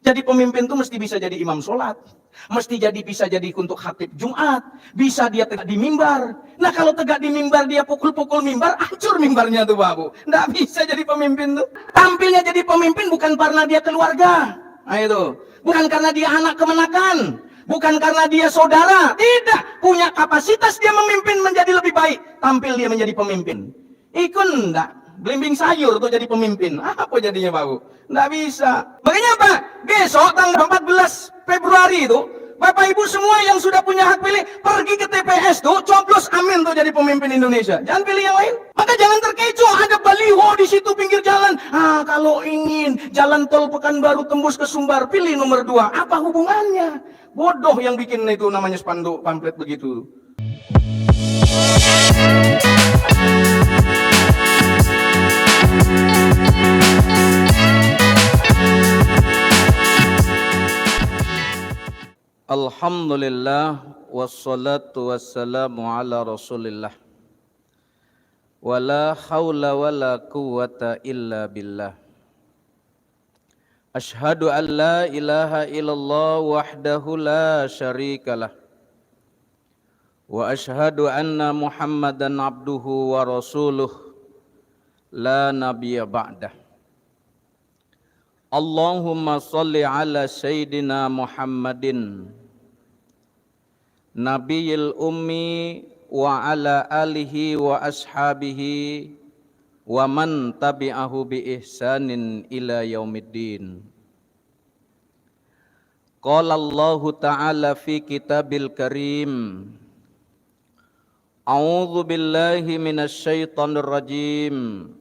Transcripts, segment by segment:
Jadi pemimpin itu mesti bisa jadi imam sholat, mesti bisa jadi untuk khatib Jumat, bisa dia tegak di mimbar. Nah kalau tegak di mimbar dia pukul-pukul mimbar, hancur mimbarnya tuh Babu. Nggak bisa jadi pemimpin tuh. Tampilnya jadi pemimpin bukan karena dia keluarga, nah itu, bukan karena dia anak kemenakan, bukan karena dia saudara, tidak, punya kapasitas dia memimpin menjadi lebih baik, tampil dia menjadi pemimpin. Ikut enggak? Belimbing sayur tuh jadi pemimpin. Apa jadinya Babu? Nggak bisa. Makanya apa? Besok tanggal 14 Februari itu, Bapak Ibu semua yang sudah punya hak pilih, pergi ke TPS tuh, coblos amin tuh jadi pemimpin Indonesia. Jangan pilih yang lain. Maka jangan terkecoh, ada baliho di situ pinggir jalan. Kalau ingin jalan tol Pekanbaru tembus ke Sumbar, pilih nomor 2. Apa hubungannya? Bodoh yang bikin itu namanya spanduk pamflet begitu. Alhamdulillah wassalatu wassalamu ala Rasulillah wala haula wala quwwata illa billah. Ashhadu an la ilaha illallah wahdahu la syarikalah wa ashhadu anna Muhammadan abduhu wa rasuluh la nabiyya ba'dah. Allahumma salli ala sayyidina Muhammadin Nabiyil ummi wa ala alihi wa ashabihi wa man tabi'ahu bi ihsanin ila yaumiddin. Qala Allahu ta'ala fi kitabil karim, a'udzu billahi minasy syaithanir rajim.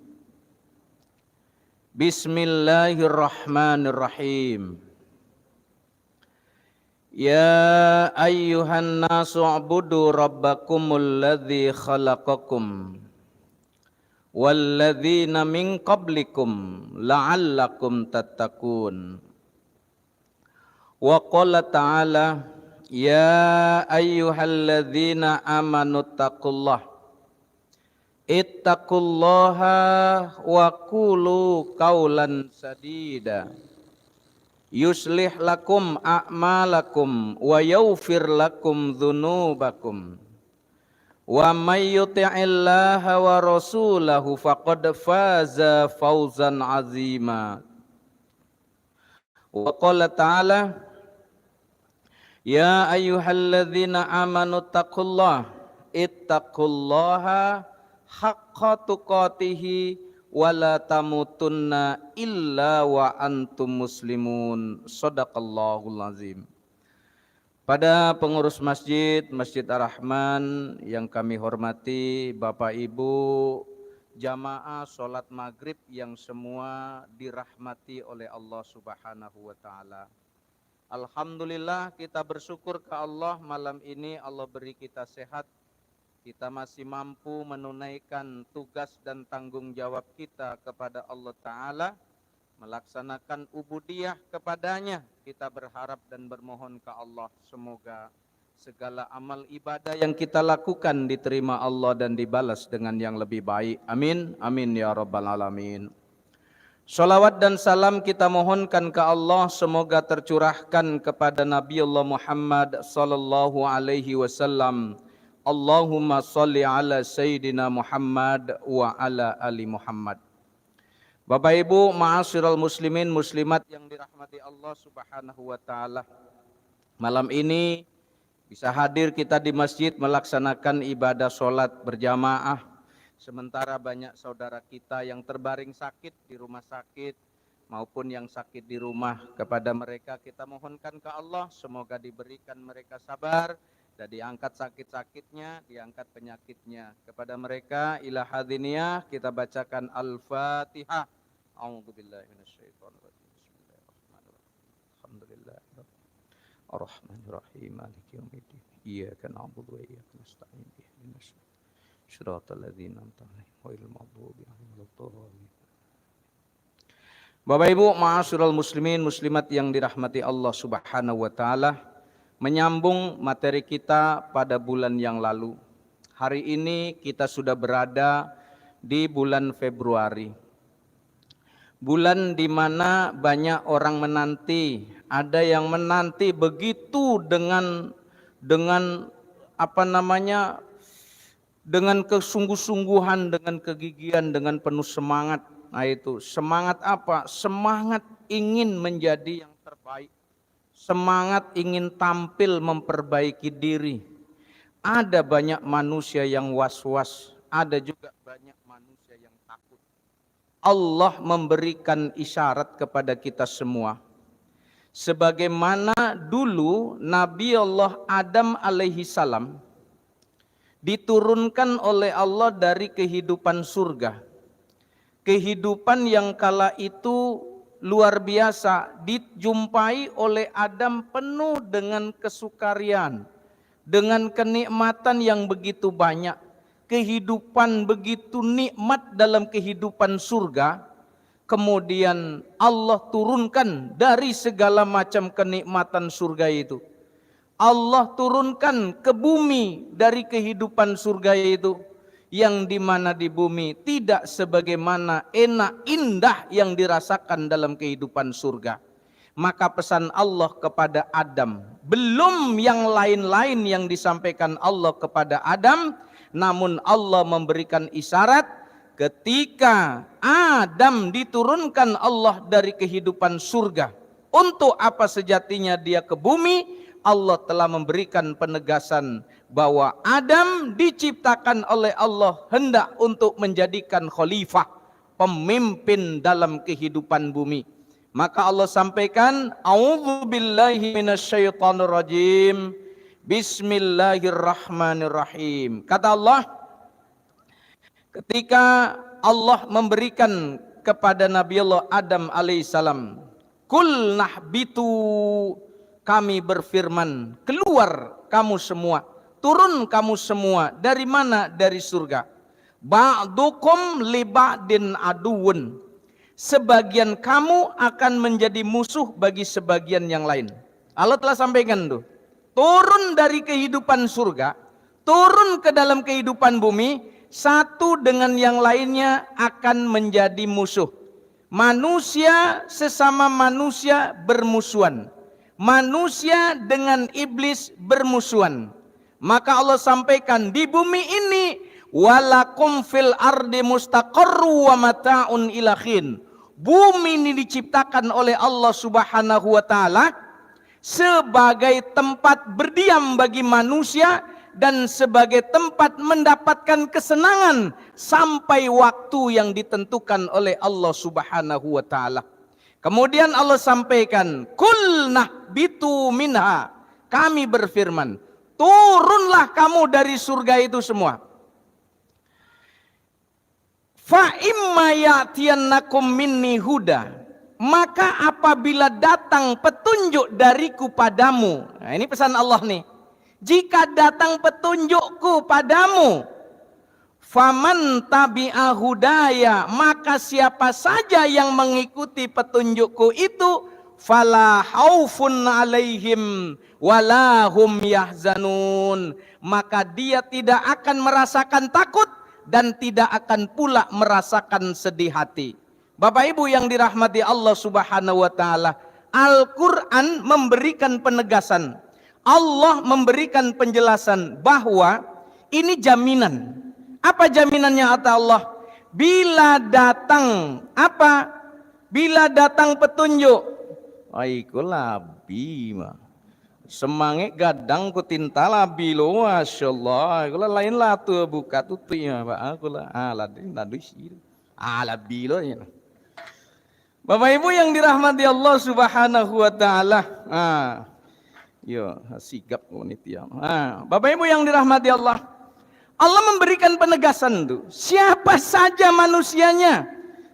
Bismillahirrahmanirrahim. Ya ayyuhan nasu ubudu rabbakumul ladzi khalaqakum walladzina min qablikum la'allakum tattaqun. Wa qala ta'ala ya ayyuhalladzina amanu taqullaha ittaqullaha wa qulu qawlan sadida yuslih lakum a'malakum wa yaghfir lakum dzunubakum wa may yuti'illaha wa rasulahu faqad faza fawzan 'azima. Wa qala ta'ala ya ayyuhalladzina amanu taqullaha ittaqullaha haqqa tuqatihi wala tamutunna illa wa antum muslimun. Shadaqallahul azim. Pada pengurus masjid, Masjid Ar-Rahman yang kami hormati, Bapak Ibu, jamaah sholat maghrib yang semua dirahmati oleh Allah Subhanahu wa ta'ala. Alhamdulillah kita bersyukur ke Allah, malam ini Allah beri kita sehat. Kita masih mampu menunaikan tugas dan tanggung jawab kita kepada Allah Ta'ala, melaksanakan ubudiyah kepadanya. Kita berharap dan bermohon ke Allah, semoga segala amal ibadah yang kita lakukan diterima Allah dan dibalas dengan yang lebih baik. Amin, amin ya rabbal alamin. Salawat dan salam kita mohonkan ke Allah, semoga tercurahkan kepada Nabi Allah Muhammad sallallahu alaihi wasallam. Allahumma salli ala Sayyidina Muhammad wa ala ali Muhammad. Bapak Ibu, ma'asyiral muslimin muslimat yang dirahmati Allah Subhanahu wa ta'ala. Malam ini bisa hadir kita di masjid melaksanakan ibadah sholat berjamaah. Sementara banyak saudara kita yang terbaring sakit di rumah sakit maupun yang sakit di rumah. Kepada mereka kita mohonkan ke Allah, semoga diberikan mereka sabar dan diangkat sakit-sakitnya, diangkat penyakitnya. Kepada mereka ila hadiniyah kita bacakan Al-Fatihah. A'udzubillahi minasyaitonirrajim. Bismillahirrahmanirrahim. Alhamdulillahirabbil arrahmanirrahim maliki yaumiddin. Iyyaka na'budu wa iyyaka nasta'in. Ihdinas siratal ladzina an'amta 'alaihim ghairil maghdubi 'alaihim waladdallin. Bapak Ibu, ma'asyiral muslimin muslimat yang dirahmati Allah Subhanahu wa ta'ala. Menyambung materi kita pada bulan yang lalu. Hari ini kita sudah berada di bulan Februari. bulan di mana banyak orang menanti. Ada yang menanti begitu dengan dengan kesungguh-sungguhan, dengan kegigihan, dengan penuh semangat. Nah itu semangat apa? Semangat ingin menjadi yang terbaik, semangat ingin tampil memperbaiki diri. Ada banyak manusia yang was-was, ada juga banyak manusia yang takut. Allah memberikan isyarat kepada kita semua. Sebagaimana dulu Nabi Allah Adam alaihi salam diturunkan oleh Allah dari kehidupan surga. Kehidupan yang kala itu luar biasa, dijumpai oleh Adam penuh dengan kesukarian, dengan kenikmatan yang begitu banyak. Kehidupan begitu nikmat dalam kehidupan surga. Kemudian Allah turunkan dari segala macam kenikmatan surga itu. Allah turunkan ke bumi dari kehidupan surga itu, yang dimana di bumi tidak sebagaimana enak indah yang dirasakan dalam kehidupan surga. Maka pesan Allah kepada Adam, belum yang lain-lain yang disampaikan Allah kepada Adam, namun Allah memberikan isyarat ketika Adam diturunkan Allah dari kehidupan surga. Untuk apa sejatinya dia ke bumi? Allah telah memberikan penegasan bahwa Adam diciptakan oleh Allah hendak untuk menjadikan khalifah, pemimpin dalam kehidupan bumi. Maka Allah sampaikan, a'udzubillahi minasyaitonirrajim, bismillahirrahmanirrahim. Kata Allah, ketika Allah memberikan kepada Nabi Allah Adam alaihissalam, kul nahbitu, kami berfirman, keluar kamu semua, turun kamu semua. Dari mana? Dari surga. Ba'dukum li ba'din aduun, sebagian kamu akan menjadi musuh bagi sebagian yang lain. Allah telah sampaikan tuh, turun dari kehidupan surga, turun ke dalam kehidupan bumi, satu dengan yang lainnya akan menjadi musuh. Manusia sesama manusia bermusuhan, manusia dengan iblis bermusuhan. Maka Allah sampaikan, di bumi ini walakum fil ardi mustaqarru wa mata'un ila hin. Bumi ini diciptakan oleh Allah Subhanahu wa taala sebagai tempat berdiam bagi manusia dan sebagai tempat mendapatkan kesenangan sampai waktu yang ditentukan oleh Allah Subhanahu wa taala. Kemudian Allah sampaikan, kul nahbitu minha, kami berfirman, turunlah kamu dari surga itu semua. Fa imma ya'tiyannakum minni huda, maka apabila datang petunjuk dariku padamu. Nah, ini pesan Allah nih. Jika datang petunjukku padamu, faman tabi'a hudaya, maka siapa saja yang mengikuti petunjukku itu, fala haufun alaihim wala hum yahzanun, maka dia tidak akan merasakan takut dan tidak akan pula merasakan sedih hati. Bapak Ibu yang dirahmati Allah Subhanahu wa taala, Al-Qur'an memberikan penegasan, Allah memberikan penjelasan bahwa ini jaminan. Apa jaminannya kata Allah? Bila datang apa? Bila datang petunjuk. Aiku labi mah. Semangat gadang ku tinta labi lo, masyaallah. Aku lain lah tuh buka tutupnya Pak. Aku lah aladin sih. Labi lo ya. Bapak Ibu yang dirahmati Allah Subhanahu wa taala. Yo, sigap wanita. Bapak Ibu yang dirahmati Allah, Allah memberikan penegasan tuh, siapa saja manusianya.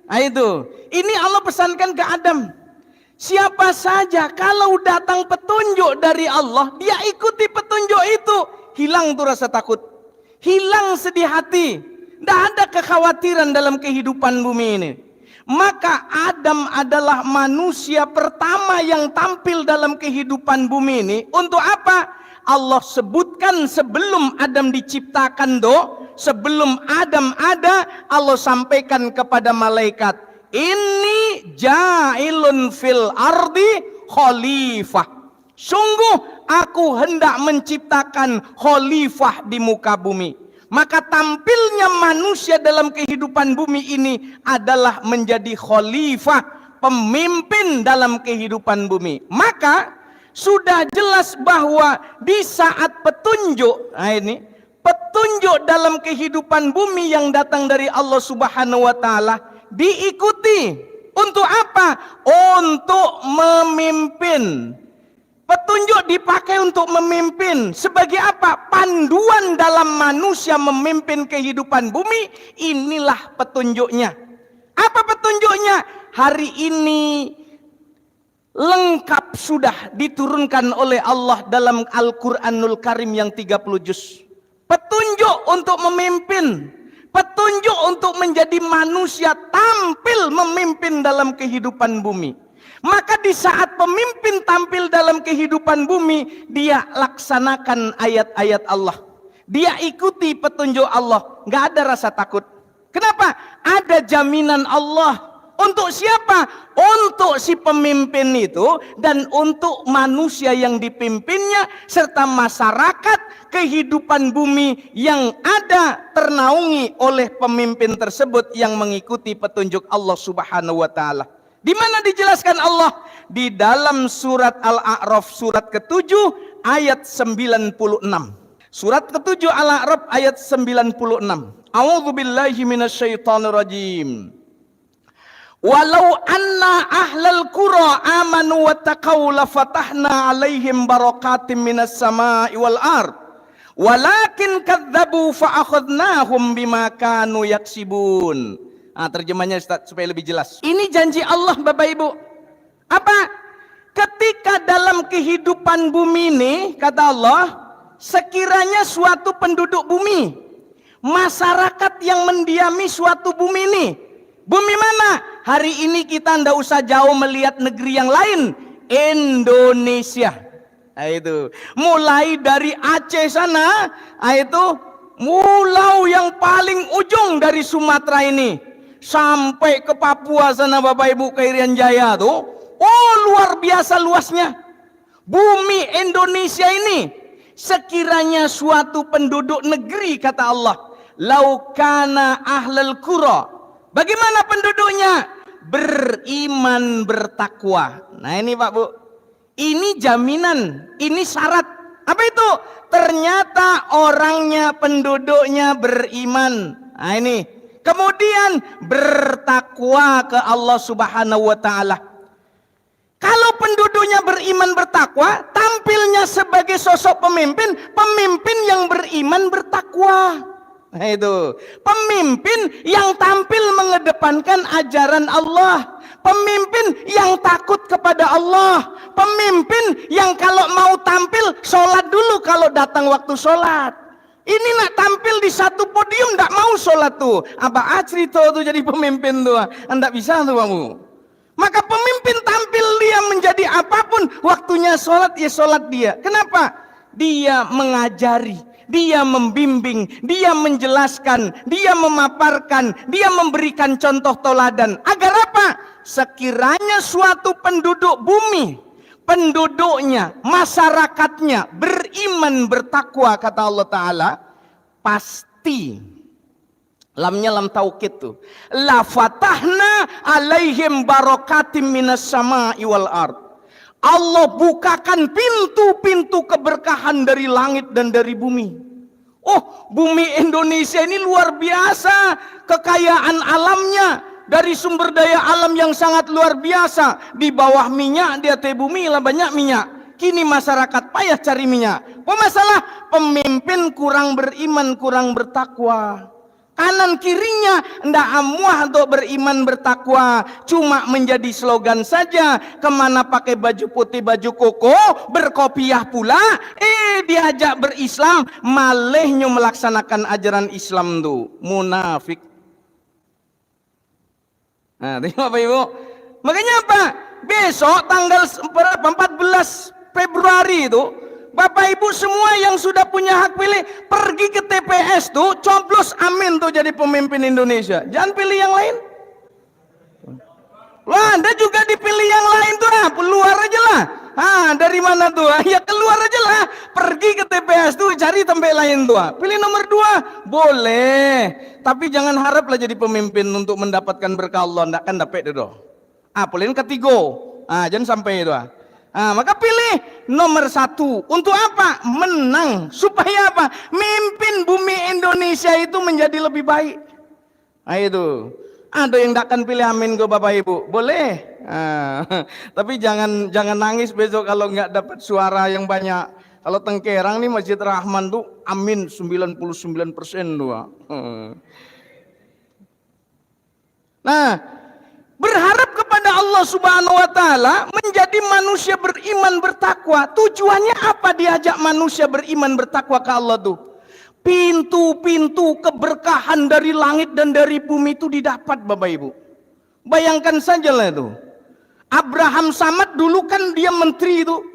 Nah itu, ini Allah pesankan ke Adam. Siapa saja kalau datang petunjuk dari Allah, dia ikuti petunjuk itu, hilang tuh rasa takut, hilang sedih hati, tidak ada kekhawatiran dalam kehidupan bumi ini. Maka Adam adalah manusia pertama yang tampil dalam kehidupan bumi ini. Untuk apa? Allah sebutkan sebelum Adam diciptakan sebelum Adam ada, Allah sampaikan kepada malaikat, ini inni ja'ilun fil ardi khalifah. Sungguh aku hendak menciptakan khalifah di muka bumi. Maka tampilnya manusia dalam kehidupan bumi ini adalah menjadi khalifah, pemimpin dalam kehidupan bumi. Maka sudah jelas bahwa di saat petunjuk, nah ini petunjuk dalam kehidupan bumi yang datang dari Allah Subhanahu wa taala diikuti. Untuk apa? Untuk memimpin. Petunjuk dipakai untuk memimpin. Sebagai apa? Panduan dalam manusia memimpin kehidupan bumi. Inilah petunjuknya. Apa petunjuknya? Hari ini lengkap sudah diturunkan oleh Allah dalam Al-Quranul Karim yang 30 juz. Petunjuk untuk memimpin. Petunjuk untuk menjadi manusia tampil memimpin dalam kehidupan bumi. Maka di saat pemimpin tampil dalam kehidupan bumi, dia laksanakan ayat-ayat Allah. Dia ikuti petunjuk Allah. Gak ada rasa takut. Kenapa? Ada jaminan Allah. Untuk siapa? Untuk si pemimpin itu dan untuk manusia yang dipimpinnya serta masyarakat kehidupan bumi yang ada ternaungi oleh pemimpin tersebut yang mengikuti petunjuk Allah Subhanahu wa taala. Di mana dijelaskan Allah? Di dalam surat Al-A'raf surat ke-7 ayat 96. Surat ke-7 Al-A'raf ayat 96. A'udzubillahi minasyaitonirrajim. Walau anna ahlal qura amanu wattaqau lafatahna alaihim barakatim minas samai wal ard walakin kadzabu fa akhadnahum bima kanu yaksibun. Terjemahnya Ustaz supaya lebih jelas. Ini janji Allah Bapak Ibu. Apa? Ketika dalam kehidupan bumi ini kata Allah, sekiranya suatu penduduk bumi, masyarakat yang mendiami suatu bumi ini. Bumi mana? Hari ini kita ndak usah jauh melihat negeri yang lain. Indonesia. Nah, itu. Mulai dari Aceh sana, itu pulau yang paling ujung dari Sumatera ini. Sampai ke Papua sana Bapak Ibu ke Irian Jaya tuh. Oh, luar biasa luasnya. Bumi Indonesia ini. Sekiranya suatu penduduk negeri kata Allah. Laukana ahlal qura. Bagaimana penduduknya? Beriman bertakwa. Nah ini Pak Bu, ini jaminan, ini syarat. Apa itu? Ternyata orangnya, penduduknya beriman. Nah ini. Kemudian bertakwa ke Allah Subhanahu wa taala. Kalau penduduknya beriman bertakwa, tampilnya sebagai sosok pemimpin, pemimpin yang beriman bertakwa. Nah itu, pemimpin yang tampil mengedepankan ajaran Allah, pemimpin yang takut kepada Allah, pemimpin yang kalau mau tampil sholat dulu kalau datang waktu sholat. Ini nak tampil di satu podium ndak mau sholat tuh, apa cerita tuh jadi pemimpin tuh, ndak bisa tuh kamu. Maka pemimpin tampil dia menjadi apapun, waktunya sholat ya sholat dia. Kenapa? Dia mengajari. Dia membimbing, dia menjelaskan, dia memaparkan, dia memberikan contoh teladan. Agar apa? Sekiranya suatu penduduk bumi, penduduknya, masyarakatnya beriman bertakwa kata Allah Ta'ala, pasti, lamnya lam taukid tuh, la fatahna alaihim barakatim minas sama'i wal ard. Allah bukakan pintu-pintu keberkahan dari langit dan dari bumi. Oh, bumi Indonesia ini luar biasa. Kekayaan alamnya. Dari sumber daya alam yang sangat luar biasa. Di bawah minyak, di atas bumi lah banyak minyak. Kini masyarakat payah cari minyak. Apa masalah? Pemimpin kurang beriman, kurang bertakwa. Kanan kirinya ndak amuah untuk beriman bertakwa, cuma menjadi slogan saja. Kemana pakai baju putih baju koko, berkopiah pula, diajak berislam, malehnya melaksanakan ajaran Islam tuh, munafik. Nah, tengok Bapak Ibu. Makanya apa? Besok tanggal 14 Februari itu Bapak Ibu semua yang sudah punya hak pilih pergi ke TPS tuh, coblos amin tuh jadi pemimpin Indonesia. Jangan pilih yang lain. Wah, Anda juga dipilih yang lain tuh, keluar aja lah. Dari mana tuh? Ya keluar aja lah. Pergi ke TPS tuh, cari tempat lain tuh. Pilih nomor 2, boleh. Tapi jangan haraplah jadi pemimpin untuk mendapatkan berkah Allah. Nggak kan dapat itu. Pilihan ketiga. Jangan sampai itu. Maka pilih nomor 1. Untuk apa? Menang. Supaya apa? Mimpin bumi Indonesia itu menjadi lebih baik. Itu. Ada yang tidak akan pilih amin ke Bapak Ibu? Boleh. Tapi jangan nangis besok kalau nggak dapat suara yang banyak. Kalau Tengkerang nih Masjid Rahman tuh amin 99% tuh. Nah, berharap kepada Allah Subhanahu wa taala menjadi manusia beriman bertakwa. Tujuannya apa diajak manusia beriman bertakwa ke Allah tuh? Pintu-pintu keberkahan dari langit dan dari bumi itu didapat Bapak Ibu. Bayangkan saja lah itu. Abraham Samad dulu kan dia menteri itu,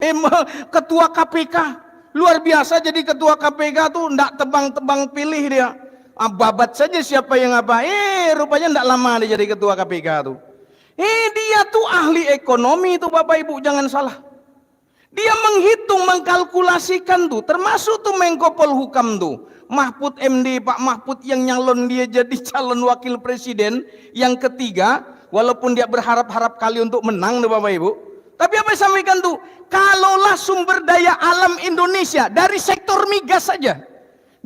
ketua KPK. Luar biasa jadi ketua KPK tuh ndak tebang-tebang pilih dia. Babat saja siapa yang apa. Rupanya ndak lama dia jadi ketua KPK tuh. Dia tuh ahli ekonomi tuh Bapak Ibu, jangan salah. Dia menghitung, mengkalkulasikan tuh, termasuk tuh Menko Polhukam tuh. Mahfud MD, Pak Mahfud yang nyalon dia jadi calon wakil presiden yang ketiga, walaupun dia berharap-harap kali untuk menang tuh Bapak Ibu. Tapi apa yang sampaikan tuh, kalaulah sumber daya alam Indonesia dari sektor migas saja.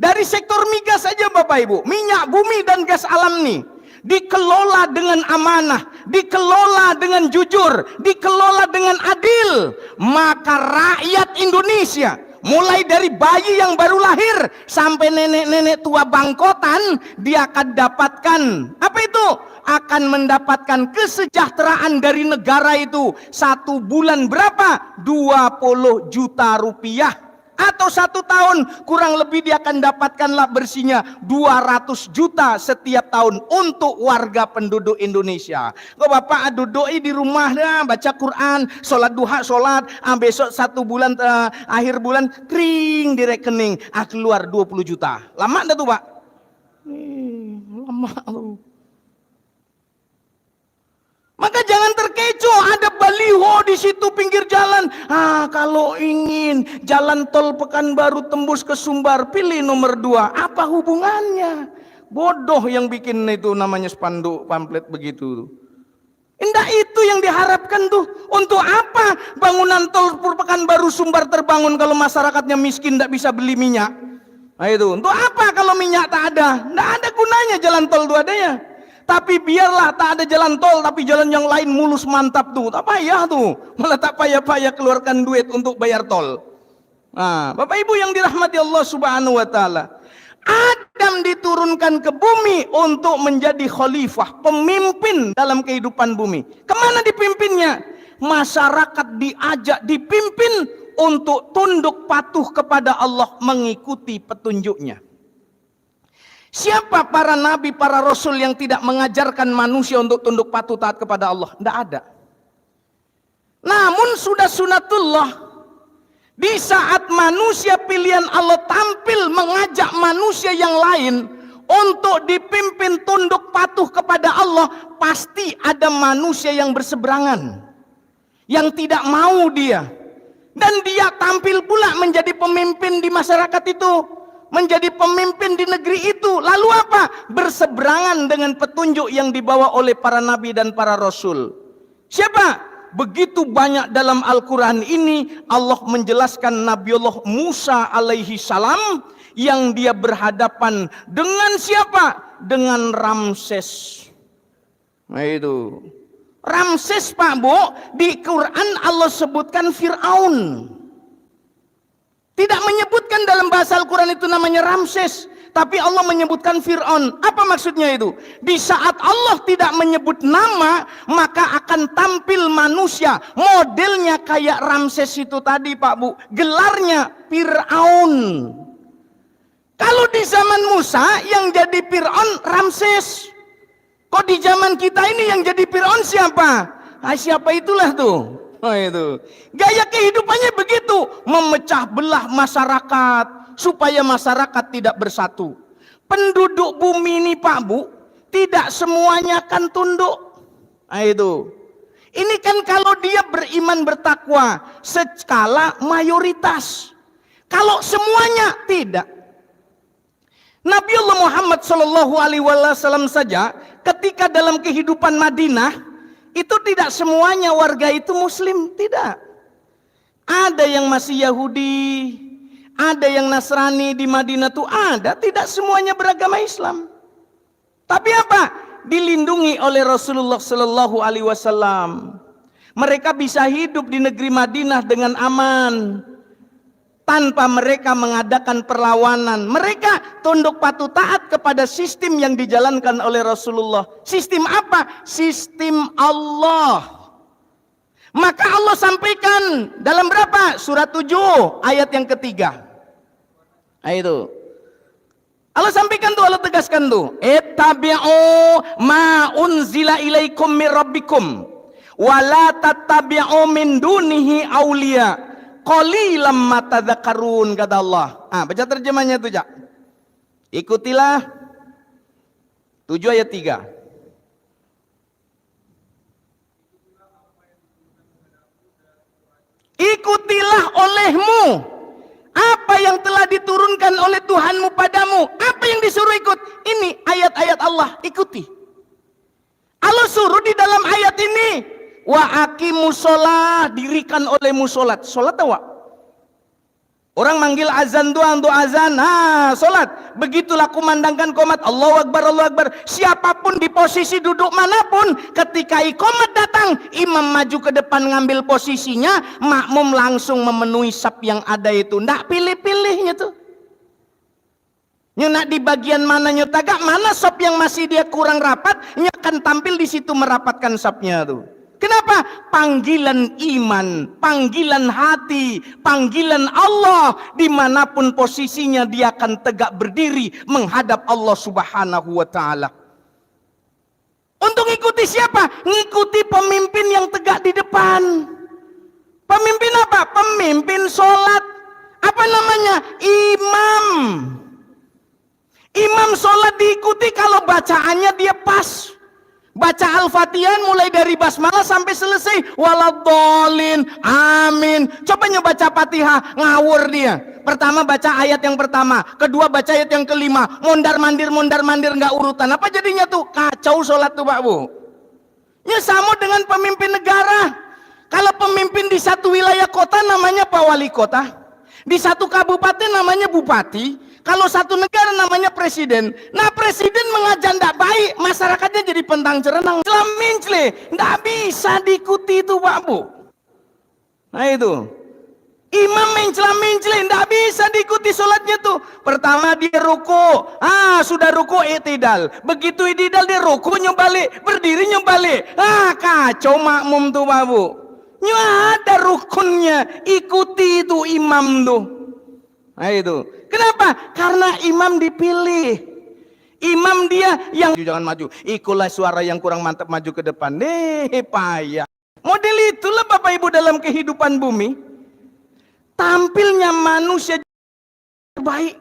Dari sektor migas saja Bapak Ibu, minyak bumi dan gas alam nih dikelola dengan amanah, dikelola dengan jujur, dikelola dengan adil, maka rakyat Indonesia mulai dari bayi yang baru lahir sampai nenek-nenek tua bangkotan, dia akan dapatkan apa itu? Akan mendapatkan kesejahteraan dari negara itu. 1 bulan berapa? 20 juta rupiah. Atau 1 tahun kurang lebih dia akan dapatkanlah bersihnya 200 juta setiap tahun untuk warga penduduk Indonesia. Kok Bapak duduk di rumah baca Quran, sholat duha, sholat, besok 1 bulan akhir bulan kering di rekening, keluar 20 juta. Lama enggak tuh Pak? Lama tuh. Maka jangan terkecoh, ada baliho di situ pinggir jalan. Kalau ingin jalan tol Pekanbaru tembus ke Sumbar, pilih nomor 2. Apa hubungannya? Bodoh yang bikin itu namanya spanduk pamflet begitu. Indah itu yang diharapkan tuh. Untuk apa bangunan tol Pekanbaru Sumbar terbangun kalau masyarakatnya miskin tidak bisa beli minyak? Itu. Untuk apa kalau minyak tak ada? Tidak ada gunanya jalan tol itu adanya. Tapi biarlah tak ada jalan tol, tapi jalan yang lain mulus mantap tuh. Tak payah tuh. Malah tak payah-payah keluarkan duit untuk bayar tol. Bapak Ibu yang dirahmati Allah Subhanahu wa taala. Adam diturunkan ke bumi untuk menjadi khalifah, pemimpin dalam kehidupan bumi. Kemana dipimpinnya? Masyarakat diajak, dipimpin untuk tunduk patuh kepada Allah, mengikuti petunjuknya. Siapa para nabi, para rasul yang tidak mengajarkan manusia untuk tunduk patuh taat kepada Allah? Tidak ada. Namun sudah sunatullah, di saat manusia pilihan Allah tampil mengajak manusia yang lain untuk dipimpin tunduk patuh kepada Allah, pasti ada manusia yang berseberangan, yang tidak mau dia. Dan dia tampil pula menjadi pemimpin di masyarakat itu, menjadi pemimpin di negeri itu. Lalu apa? Berseberangan dengan petunjuk yang dibawa oleh para nabi dan para rasul. Siapa? Begitu banyak dalam Al-Quran ini Allah menjelaskan Nabiullah Musa alaihi salam yang dia berhadapan dengan siapa? Dengan Ramses. Nah itu Ramses Pak Bu, di Quran Allah sebutkan Fir'aun. Tidak menyebutkan dalam bahasa Al-Quran itu namanya Ramses, tapi Allah menyebutkan Fir'aun. Apa maksudnya itu? Di saat Allah tidak menyebut nama, maka akan tampil manusia modelnya kayak Ramses itu tadi Pak Bu, gelarnya Fir'aun. Kalau di zaman Musa yang jadi Fir'aun Ramses, kok di zaman kita ini yang jadi Fir'aun siapa? Siapa itulah tuh. Itu gaya kehidupannya begitu, memecah belah masyarakat supaya masyarakat tidak bersatu. Penduduk bumi ini Pak Bu, tidak semuanya akan tunduk. Itu Ini kan kalau dia beriman bertakwa skala mayoritas. Kalau semuanya tidak. Nabiullah Muhammad Shallallahu Alaihi Wasallam saja ketika dalam kehidupan Madinah itu tidak semuanya warga itu Muslim, tidak. Ada yang masih Yahudi, ada yang Nasrani di Madinah tuh ada, tidak semuanya beragama Islam. Tapi apa? Dilindungi oleh Rasulullah Shallallahu Alaihi Wasallam. Mereka bisa hidup di negeri Madinah dengan aman. Tanpa mereka mengadakan perlawanan. Mereka tunduk patuh taat kepada sistem yang dijalankan oleh Rasulullah. Sistem apa? Sistem Allah. Maka Allah sampaikan dalam berapa? Surat 7 ayat yang ketiga. Nah itu. Allah sampaikan tuh, Allah tegaskan tuh. Ittabi'u ma unzila ilaikum mir rabbikum wa la tattabi'u min dunihi auliya. Qalilam ma tadzakarun, kata Allah. Baca terjemahnya tuh, Jak. Ikutilah 7 ayat 3. Ikutilah olehmu apa yang telah diturunkan oleh Tuhanmu padamu. Apa yang disuruh ikut? Ini ayat-ayat Allah, ikuti. Allah suruh di dalam ayat ini, wa aqimus sholah, dirikan olehmu sholat. Sholat tahu? Orang manggil azan doang, doa azan, sholat. Begitulah kumandangkan qomat, Allahu Akbar, Allahu Akbar. Siapapun di posisi duduk manapun, ketika iqamat datang, imam maju ke depan ngambil posisinya, makmum langsung memenuhi saf yang ada itu. Nggak pilih-pilihnya tuh. Nyak di bagian mana nyotagak, mana saf yang masih dia kurang rapat, nyak akan tampil di situ merapatkan safnya tuh. Kenapa? Panggilan iman, panggilan hati, panggilan Allah. Dimanapun posisinya dia akan tegak berdiri menghadap Allah Subhanahu wa ta'ala. Untuk ngikuti siapa? Ngikuti pemimpin yang tegak di depan. Pemimpin apa? Pemimpin sholat. Apa namanya? Imam. Imam sholat diikuti kalau bacaannya dia pas. Baca Al-Fatihah mulai dari basmalah sampai selesai. Waladhdallin, amin. Coba baca Fatihah, ngawur dia. Pertama baca ayat yang pertama, kedua baca ayat yang kelima. Mondar-mandir nggak urutan. Apa jadinya tuh? Kacau sholat tuh, Pak Bu. Ya sama dengan pemimpin negara. Kalau pemimpin di satu wilayah kota namanya Pak Wali Kota. Di satu kabupaten namanya Bupati. Kalau satu negara namanya presiden. Nah, presiden mengajar tidak baik, masyarakatnya jadi pentang cerenang. Mincle, tidak bisa diikuti itu, Pak Bu. Nah itu. Imam mincle, tidak bisa diikuti sholatnya tuh. Pertama dia ruku. Sudah ruku i'tidal. Begitu i'tidal dia ruku nyobalik, berdiri nyobalik. Kacau makmum tuh, Pak Bu. Ada rukunnya, ikuti itu imam tuh. Nah itu. Kenapa? Karena imam dipilih. Imam dia yang jangan maju. Ikulah suara yang kurang mantap maju ke depan. Payah. Model itulah Bapak Ibu dalam kehidupan bumi. Tampilnya manusia terbaik.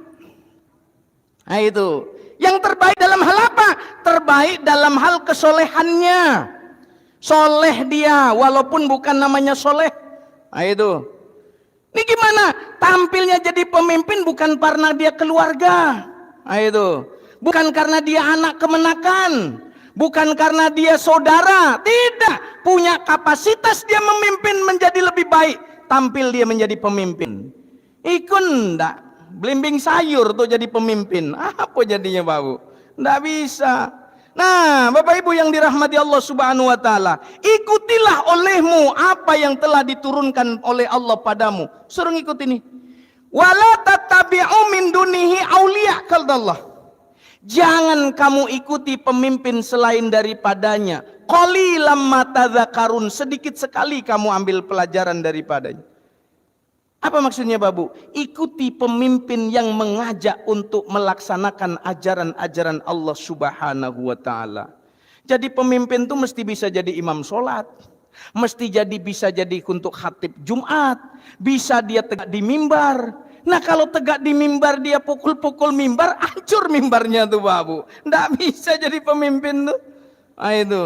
Nah itu. Yang terbaik dalam hal apa? Terbaik dalam hal kesolehannya. Soleh dia walaupun bukan namanya soleh. Nah itu. Ini gimana? Tampilnya jadi pemimpin bukan karena dia keluarga. Nah itu. Bukan karena dia anak kemenakan. Bukan karena dia saudara. Tidak. Punya kapasitas dia memimpin menjadi lebih baik. Tampil dia menjadi pemimpin. Ikut enggak. Belimbing sayur tuh jadi pemimpin. Apa jadinya, Pak Bu? Enggak bisa. Nah, Bapak Ibu yang dirahmati Allah Subhanahu wa taala, ikutilah olehmu apa yang telah diturunkan oleh Allah padamu. Suruh ngikut ini. Wala tattabi'u min dunihi auliya, kata Allah. Jangan kamu ikuti pemimpin selain daripadanya. Qalilam ma tadzakarun, sedikit sekali kamu ambil pelajaran daripadanya. Apa maksudnya, Babu? Ikuti pemimpin yang mengajak untuk melaksanakan ajaran-ajaran Allah Subhanahu wa ta'ala. Jadi pemimpin itu mesti bisa jadi imam sholat. Mesti bisa jadi untuk khatib Jumat. Bisa dia tegak di mimbar. Nah kalau tegak di mimbar dia pukul-pukul mimbar, hancur mimbarnya tuh, Babu. Nggak bisa jadi pemimpin tuh. Nah itu.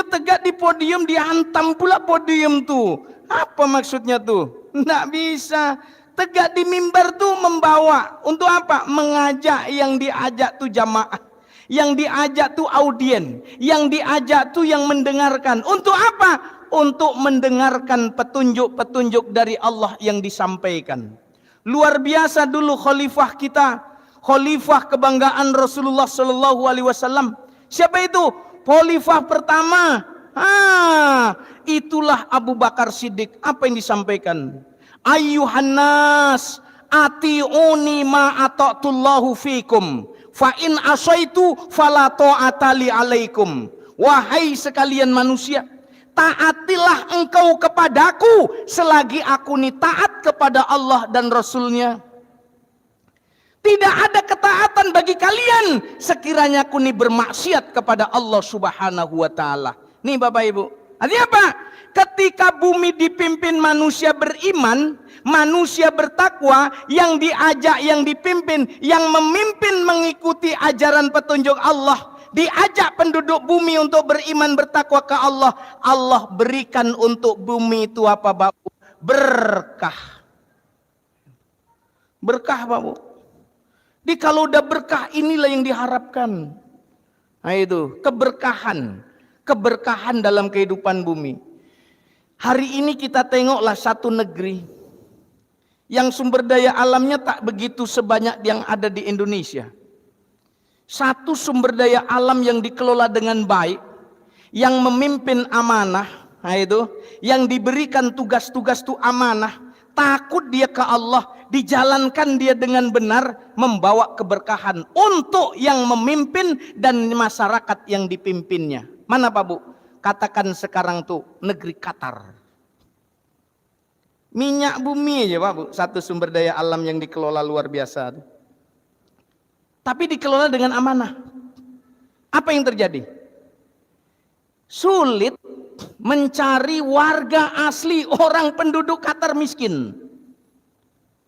Tegak di podium, dihantam pula podium tuh. Apa maksudnya tuh? Nggak bisa. Tegak di mimbar tuh membawa. Untuk apa? Mengajak, yang diajak tuh jamaah. Yang diajak tuh audien. Yang diajak tuh yang mendengarkan. Untuk apa? Untuk mendengarkan petunjuk-petunjuk dari Allah yang disampaikan. Luar biasa dulu khalifah kita. Khalifah kebanggaan Rasulullah Sallallahu Alaihi Wasallam. Siapa itu? Khalifah pertama. Itulah Abu Bakar Siddiq. Apa yang disampaikan? Ayyuhan nas, ati'uni ma ata'tullahu fikum. Fa in asaitu fala ta'ata li alaikum. Wahai sekalian manusia, taatilah engkau kepadaku selagi aku ini taat kepada Allah dan Rasulnya. Tidak ada ketaatan bagi kalian sekiranya aku ini bermaksiat kepada Allah Subhanahu wa taala. Nih Bapak Ibu, artinya apa? Ketika bumi dipimpin manusia beriman, manusia bertakwa, yang diajak, yang dipimpin, yang memimpin mengikuti ajaran petunjuk Allah, diajak penduduk bumi untuk beriman bertakwa ke Allah, Allah berikan untuk bumi itu apa Bapak? Berkah. Berkah Bapak. Di kalau udah berkah, inilah yang diharapkan. Nah itu, keberkahan. Keberkahan dalam kehidupan bumi. Hari ini kita tengoklah satu negeri yang sumber daya alamnya tak begitu sebanyak yang ada di Indonesia. Satu sumber daya alam yang dikelola dengan baik, yang memimpin amanah, nah itu, yang diberikan tugas-tugas itu amanah, takut dia ke Allah, dijalankan dia dengan benar, membawa keberkahan untuk yang memimpin dan masyarakat yang dipimpinnya. Mana Pak Bu? Katakan sekarang tuh negeri Qatar. Minyak bumi aja Pak Bu, satu sumber daya alam yang dikelola luar biasa. Tapi dikelola dengan amanah. Apa yang terjadi? Sulit mencari warga asli, orang penduduk Qatar miskin.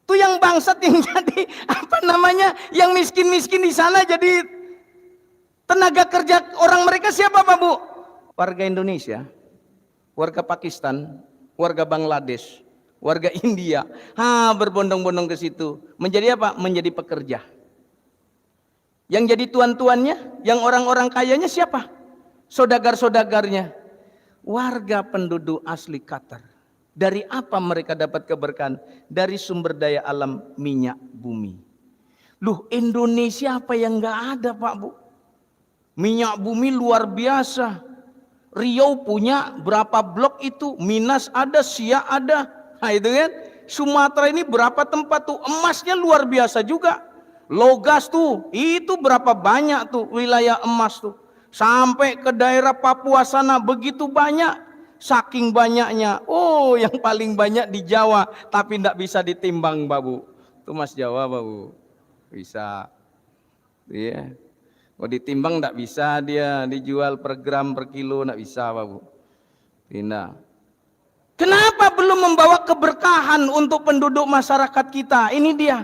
Itu yang bangsat yang jadi yang miskin-miskin di sana jadi tenaga kerja orang mereka siapa Pak Bu? Warga Indonesia, warga Pakistan, warga Bangladesh, warga India. Berbondong-bondong ke situ. Menjadi apa? Menjadi pekerja. Yang jadi tuan-tuannya, yang orang-orang kayanya siapa? Saudagar-saudagarnya. Warga penduduk asli Qatar. Dari apa mereka dapat keberkahan? Dari sumber daya alam minyak bumi. Loh, Indonesia apa yang nggak ada Pak Bu? Minyak bumi luar biasa. Riau punya berapa blok itu? Minas ada, Siak ada. Nah itu kan. Sumatera ini berapa tempat tuh? Emasnya luar biasa juga. Logas tuh, itu berapa banyak tuh wilayah emas tuh. Sampai ke daerah Papua sana begitu banyak. Saking banyaknya, yang paling banyak di Jawa, tapi tidak bisa ditimbang Babu. Itu Mas Jawa Babu, bisa. Iya. Kalau ditimbang tidak bisa dia, dijual per gram per kilo tidak bisa Babu. Tidak. Kenapa belum membawa keberkahan untuk penduduk masyarakat kita? Ini dia,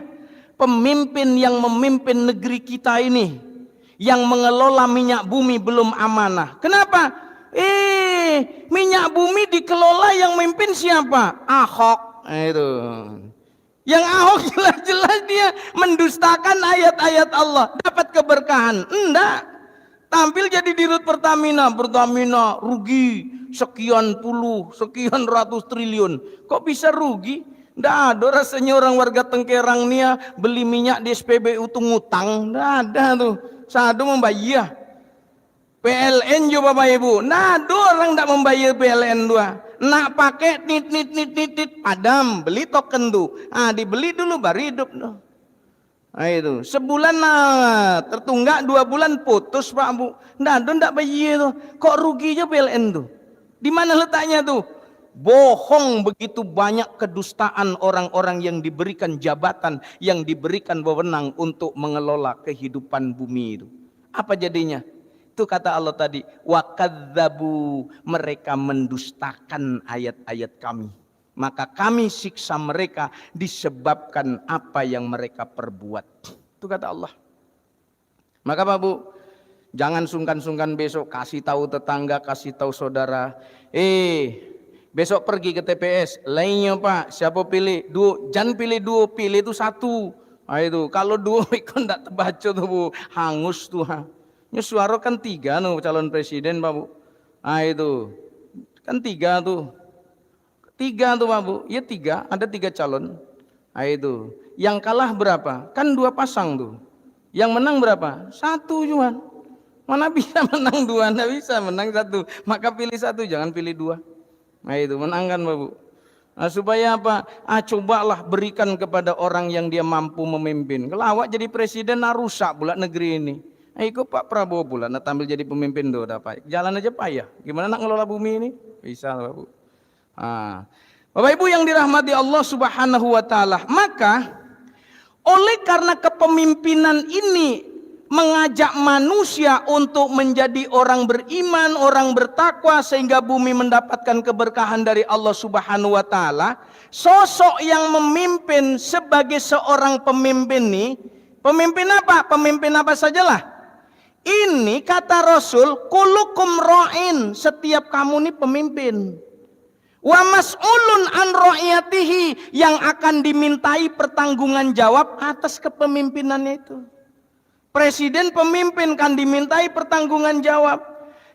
pemimpin yang memimpin negeri kita ini, yang mengelola minyak bumi belum amanah. Kenapa? Minyak bumi dikelola yang memimpin siapa? Ahok. Itu. Yang Ahok jelas-jelas dia mendustakan ayat-ayat Allah. Dapat keberkahan. Enggak. Tampil jadi dirut Pertamina. Pertamina rugi sekian puluh, sekian ratus triliun. Kok bisa rugi? Enggak ada rasanya orang warga Tengkerang nih beli minyak di SPBU itu ngutang. Enggak ada tuh. Sadu membayar. PLN juga Bapak Ibu, orang tidak membayar PLN dua, nak pakai nit padam, beli token tuh, dibeli dulu baru hidup tuh. Nah itu, sebulan tertunggak 2 bulan putus Pak Bu, tidak bayar tuh, kok ruginya PLN tuh? Di mana letaknya tuh? Bohong, begitu banyak kedustaan orang-orang yang diberikan jabatan, yang diberikan wewenang untuk mengelola kehidupan bumi itu. Apa jadinya? Itu kata Allah tadi, wa kadzabu, mereka mendustakan ayat-ayat kami. Maka kami siksa mereka disebabkan apa yang mereka perbuat. Itu kata Allah. Maka Pak Bu, Jangan sungkan-sungkan besok kasih tahu tetangga, kasih tahu saudara. Besok pergi ke TPS, lainnya Pak, siapa pilih? Dua, jangan pilih dua, pilih itu satu. Nah, itu kalau dua itu enggak terbaca tuh Bu, hangus tuh. Suara kan 3 no calon presiden Pak Bu. Nah itu kan 3 tuh. 3 tuh Pak Bu. Ya 3, ada 3 calon. Nah itu. Yang kalah berapa? Kan 2 pasang tuh. Yang menang berapa? 1 cuma. Mana bisa menang 2? Nggak bisa menang 1. Maka pilih 1, jangan pilih 2. Nah itu menang kan Pak Bu. Nah, supaya apa? Cobalah berikan kepada orang yang dia mampu memimpin. Kalau awak jadi presiden, rusak pula negeri ini. Ikut Pak Prabowo pula, nak tampil jadi pemimpin tuh, udah payah. Jalan aja payah. Gimana nak ngelola bumi ini? Bisa Pak Bu. Bapak Ibu yang dirahmati Allah Subhanahu wa taala, maka oleh karena kepemimpinan ini mengajak manusia untuk menjadi orang beriman, orang bertakwa sehingga bumi mendapatkan keberkahan dari Allah Subhanahu wa taala, sosok yang memimpin sebagai seorang pemimpin nih, pemimpin apa? Pemimpin apa sajalah. Ini kata Rasul, kulukum ra'in, setiap kamu nih pemimpin. Wa mas'ulun an ra'iyatihi, yang akan dimintai pertanggungan jawab atas kepemimpinannya itu. Presiden pemimpin kan dimintai pertanggungan jawab.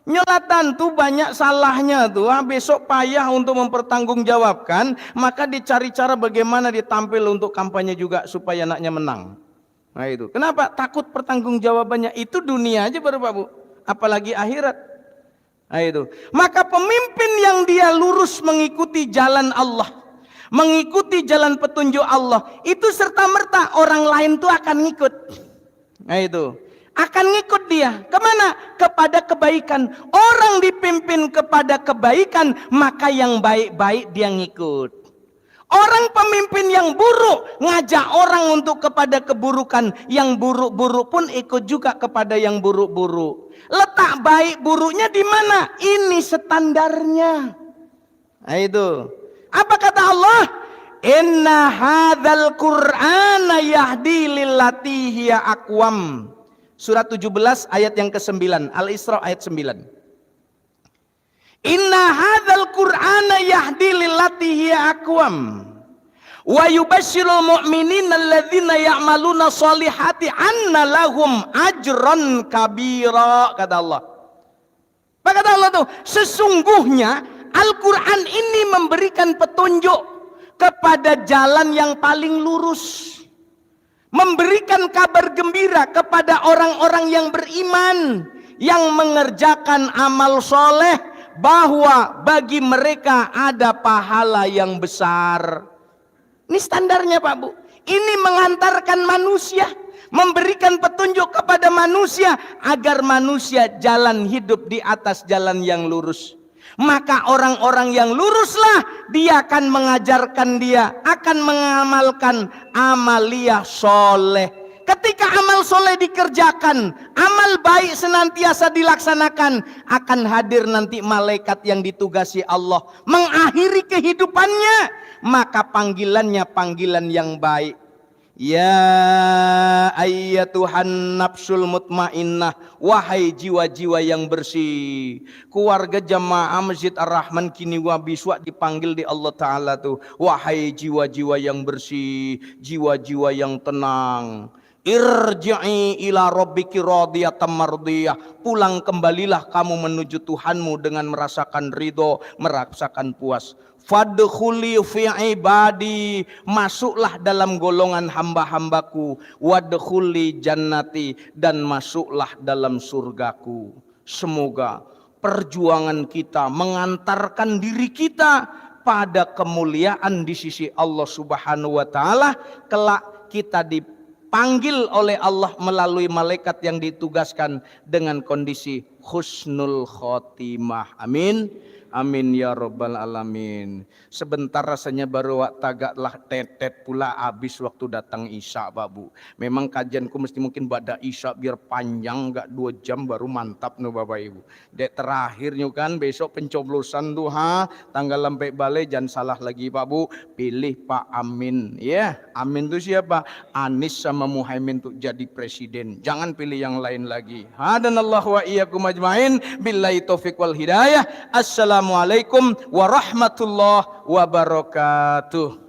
Nyelatan tuh banyak salahnya tuh, besok payah untuk mempertanggungjawabkan, maka dicari cara bagaimana ditampil untuk kampanye juga supaya anaknya menang. Nah itu, kenapa? Takut pertanggungjawabannya, itu dunia aja baru Pak Bu, apalagi akhirat. Nah itu, maka pemimpin yang dia lurus mengikuti jalan Allah, mengikuti jalan petunjuk Allah, itu serta-merta orang lain tuh akan ngikut. Nah itu, akan ngikut dia kemana? Kepada kebaikan. Orang dipimpin kepada kebaikan, maka yang baik-baik dia ngikut. Orang pemimpin yang buruk ngajak orang untuk kepada keburukan, yang buruk-buruk pun ikut juga kepada yang buruk-buruk. Letak baik buruknya di mana? Ini standarnya. Nah itu. Apa kata Allah? Inna hadzal Qur'ana yahdi lillati hiya aqwam. Surat 17 ayat yang ke-9, Al-Isra ayat 9. Inna hadzal Qur'ana yahdi lillati hiya aqwam. Wa yubasyirul mu'minina alladzina ya'maluna sholihati anna lahum ajran kabira, kata Allah. Apa kata Allah tuh? Sesungguhnya Al-Qur'an ini memberikan petunjuk kepada jalan yang paling lurus. Memberikan kabar gembira kepada orang-orang yang beriman, yang mengerjakan amal soleh, bahwa bagi mereka ada pahala yang besar. Ini standarnya Pak Bu. Ini mengantarkan manusia, memberikan petunjuk kepada manusia agar manusia jalan hidup di atas jalan yang lurus. Maka orang-orang yang luruslah dia akan mengajarkan, dia akan mengamalkan amaliyah soleh. Ketika amal soleh dikerjakan, amal baik senantiasa dilaksanakan, akan hadir nanti malaikat yang ditugasi Allah mengakhiri kehidupannya, maka panggilannya panggilan yang baik. Ya ayyatuhan nafsul mutmainnah, wahai jiwa-jiwa yang bersih. Keluarga jamaah Masjid Ar-Rahman kini wabiswa dipanggil di Allah Ta'ala tuh, wahai jiwa-jiwa yang bersih, jiwa-jiwa yang tenang. Irji'i ila rabbiki radiyatan mardiyah. Pulang kembalilah kamu menuju Tuhanmu dengan merasakan ridho, merasakan puas. Fadkhuli fi ibadi, masuklah dalam golongan hamba-hambaku. Wadkhuli jannati, dan masuklah dalam surgaku. Semoga perjuangan kita mengantarkan diri kita pada kemuliaan di sisi Allah Subhanahu wa taala. Kelak kita dipanggil oleh Allah melalui malaikat yang ditugaskan dengan kondisi husnul khotimah. Amin. Amin ya rabbal alamin. Sebentar rasanya baru tagaklah tetet pula habis waktu datang Isya babu. Memang kajianku mesti mungkin pada Isya biar panjang enggak 2 jam baru mantap no Bapak Ibu. Dek terakhirnya kan besok pencoblosan duha tanggal lampai balai jangan salah lagi Pak Bu, pilih Pak Amin ya. Amin itu siapa? Anies sama Muhaimin untuk jadi presiden. Jangan pilih yang lain lagi. Hadanallahu wa iyyakum ajmain. Billahi taufiq wal hidayah. Assalamualaikum warahmatullahi wabarakatuh.